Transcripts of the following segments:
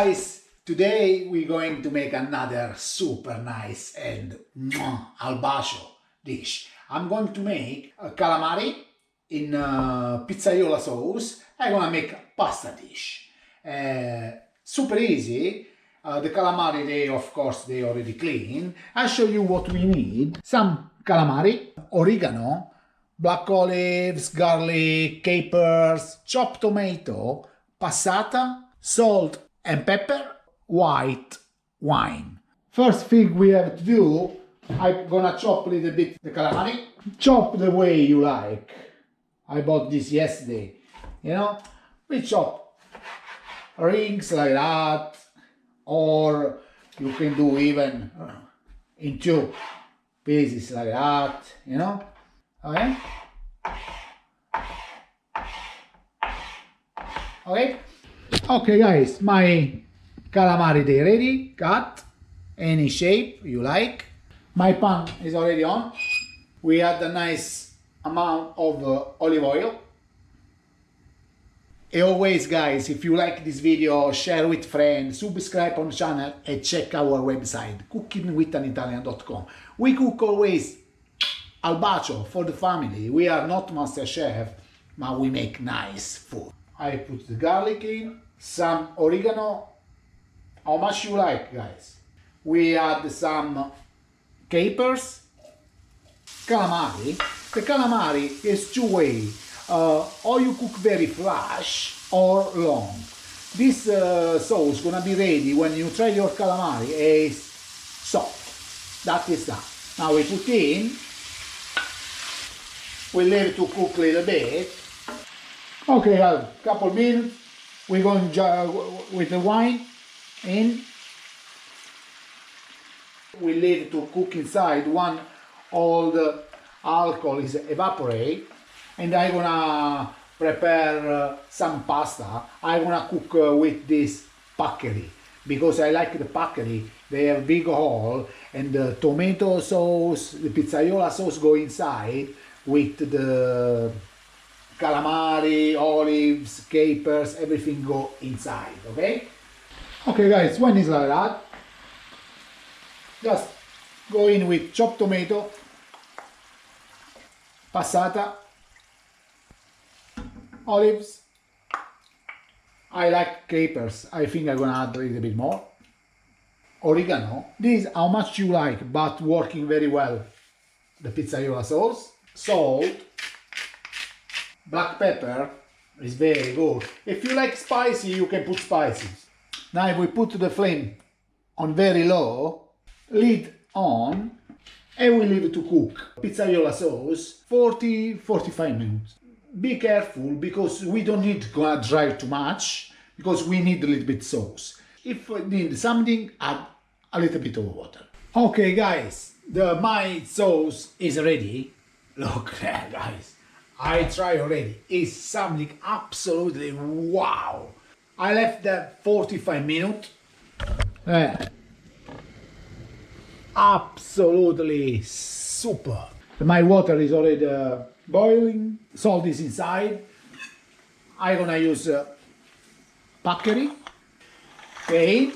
guys, today we're going to make another super nice and al bacio dish. I'm going to make a calamari in pizzaiola sauce. I'm gonna make a pasta dish. Super easy. The calamari, they already clean. I'll show you what we need. Some calamari, oregano, black olives, garlic, capers, chopped tomato, passata, salt and pepper, white wine. First thing we have to do, I'm gonna chop a little bit the calamari. Chop the way you like. I bought this yesterday. You know, we chop rings like that, or you can do even in two pieces like that, you know. Okay? Okay? Okay guys, my calamari they ready, cut any shape you like. My pan is already on. We add a nice amount of olive oil. And always guys, if you like this video, share with friends, subscribe on the channel and check our website cookingwithanitalian.com. We cook always al bacio for the family. We are not master chef, but we make nice food. I put the garlic in, some oregano, how much you like guys. We add some capers, calamari. The calamari is two ways, or you cook very flash or long. This sauce gonna be ready when you try your calamari is soft. That is that. Now we put in, we leave it to cook a little bit. Okay, a couple minutes, we're going with the wine in. We leave it to cook inside. One, all the alcohol is evaporate, and I'm gonna prepare some pasta. I'm gonna cook with this packery because I like the packery. They have big hole, and the tomato sauce, the pizzaiola sauce go inside with the calamari, olives, capers, everything go inside, okay? Okay guys, when it's like that, just go in with chopped tomato, passata, olives. I like capers, I think I'm gonna add a little bit more. Oregano, this is how much you like, but working very well. The pizzaiola sauce, salt, black pepper is very good. If you like spicy, you can put spices. Now we put the flame on very low, lid on, and we leave it to cook. Pizzaiola sauce, 40-45 minutes. Be careful because we don't need to go dry too much, because we need a little bit sauce. If we need something, add a little bit of water. Okay guys, my sauce is ready. Look there guys. I try already. It's something absolutely wow. I left that 45 minutes. Absolutely super. My water is already boiling. Salt is inside. I'm gonna use packery. Okay.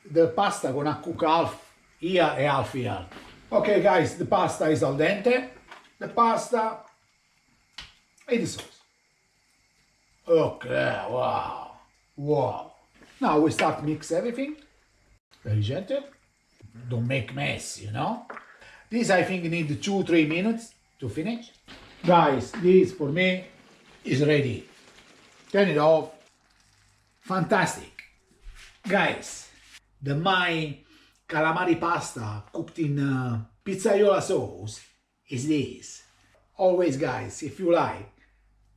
The pasta gonna cook half here and half here. Okay guys, the pasta is al dente. The pasta and the sauce. Okay, wow, wow. Now we start mix everything. Very gentle. Don't make mess, you know. This I think need 2-3 minutes to finish. Guys, this for me is ready. Turn it off. Fantastic. Guys, my calamari pasta cooked in pizzaiola sauce is this. Always guys, if you like,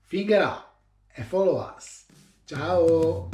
finger up and follow us. Ciao!